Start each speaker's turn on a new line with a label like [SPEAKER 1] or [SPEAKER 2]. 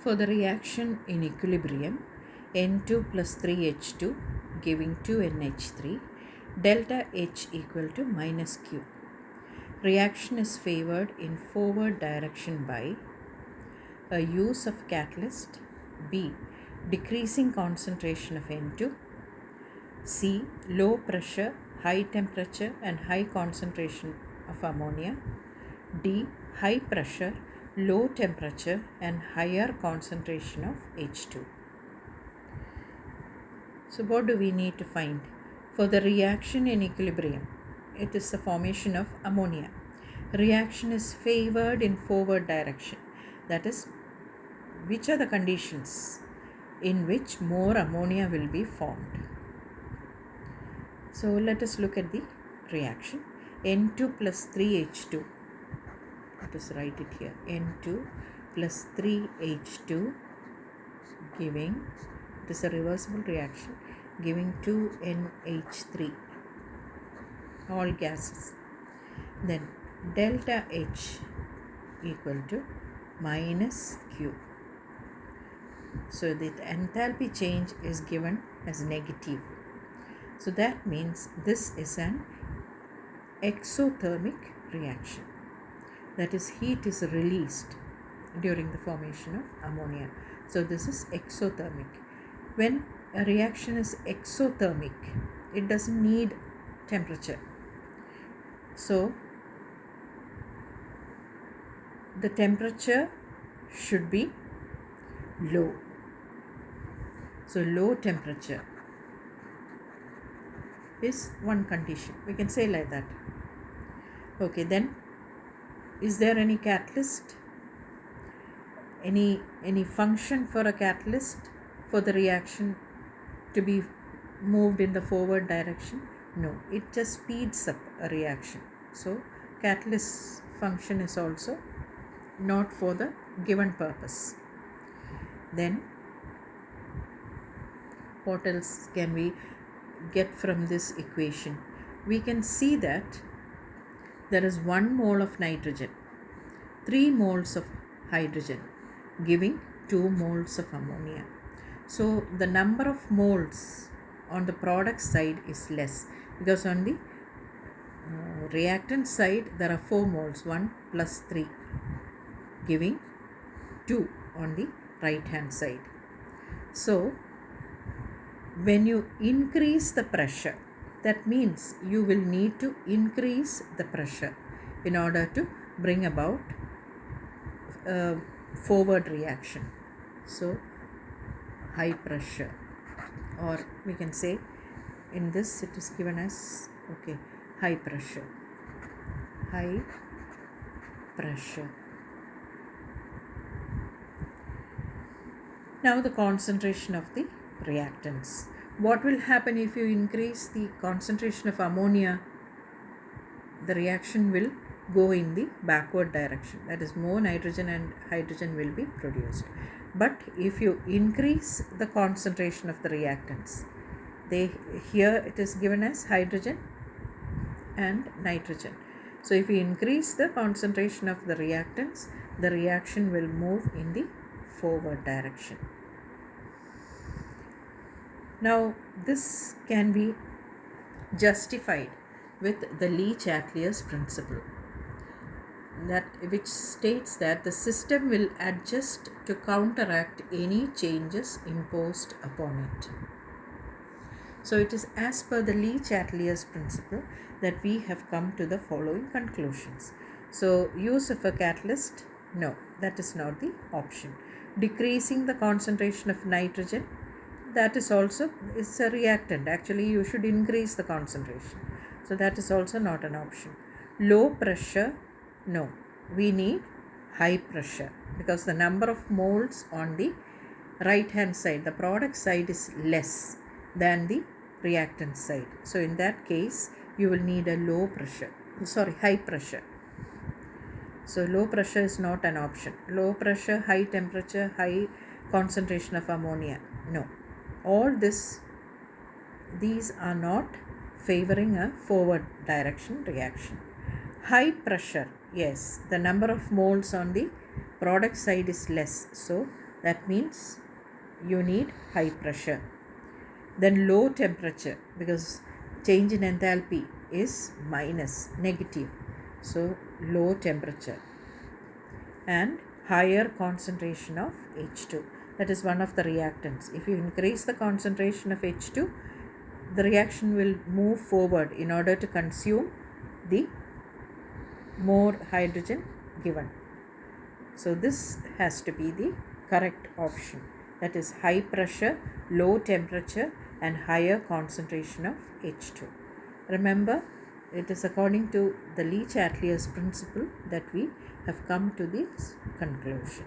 [SPEAKER 1] For the reaction in equilibrium, N2 plus 3H2 giving 2 NH3, delta H equal to minus Q. Reaction is favored in forward direction by a use of catalyst, B. Decreasing concentration of N2, C. Low pressure, high temperature and high concentration of ammonia, D. High pressure, low temperature and higher concentration of H2. So what do we need to find? For the reaction in equilibrium, it is the formation of ammonia. Reaction is favored in forward direction. That is, which are the conditions in which more ammonia will be formed? So let us look at the reaction. N2 plus 3H2. Let us write it here. N2 plus 3H2 giving, it is a reversible reaction, giving 2NH3, all gases. Then delta H equal to minus Q. So the enthalpy change is given as negative. So that means this is an exothermic reaction. That is, heat is released during the formation of ammonia. So this is exothermic. When a reaction is exothermic, it doesn't need temperature. So the temperature should be low. So low temperature is one condition. We can say like that. Okay, then is there any catalyst? Any function for a catalyst for the reaction to be moved in the forward direction? No, it just speeds up a reaction. So catalyst function is also not for the given purpose. Then what else can we get from this equation? We can see that there is 1 mole of nitrogen, 3 moles of hydrogen, giving 2 moles of ammonia. So the number of moles on the product side is less, because on the reactant side there are 4 moles, 1 plus 3, giving 2 on the right hand side. So when you increase the pressure, that means you will need to increase the pressure in order to bring about a forward reaction. So high pressure, or we can say in this it is given as high pressure. Now the concentration of the reactants. What will happen if you increase the concentration of ammonia? The reaction will go in the backward direction. That is, more nitrogen and hydrogen will be produced. But if you increase the concentration of the reactants, here it is given as hydrogen and nitrogen. So if you increase the concentration of the reactants, the reaction will move in the forward direction. Now this can be justified with the Le-Chatelier's principle, which states that the system will adjust to counteract any changes imposed upon it. So it is as per the Le-Chatelier's principle that we have come to the following conclusions. So use of a catalyst, no, that is not the option. Decreasing the concentration of nitrogen, that is also, it's a reactant. Actually you should increase the concentration. So that is also not an option. Low pressure, no, we need high pressure, because the number of moles on the right hand side, the product side, is less than the reactant side. So in that case you will need a high pressure. So low pressure is not an option. Low pressure, high temperature, high concentration of ammonia, no. All these are not favoring a forward direction reaction. High pressure, yes, the number of moles on the product side is less, so That means you need high pressure. Then low temperature, because change in enthalpy is minus, negative. So low temperature. And higher concentration of H2. That is one of the reactants. If you increase the concentration of H2, the reaction will move forward in order to consume the more hydrogen given. So this has to be the correct option. That is high pressure, low temperature and higher concentration of H2. Remember, it is according to the Le Chatelier's principle that we have come to this conclusion.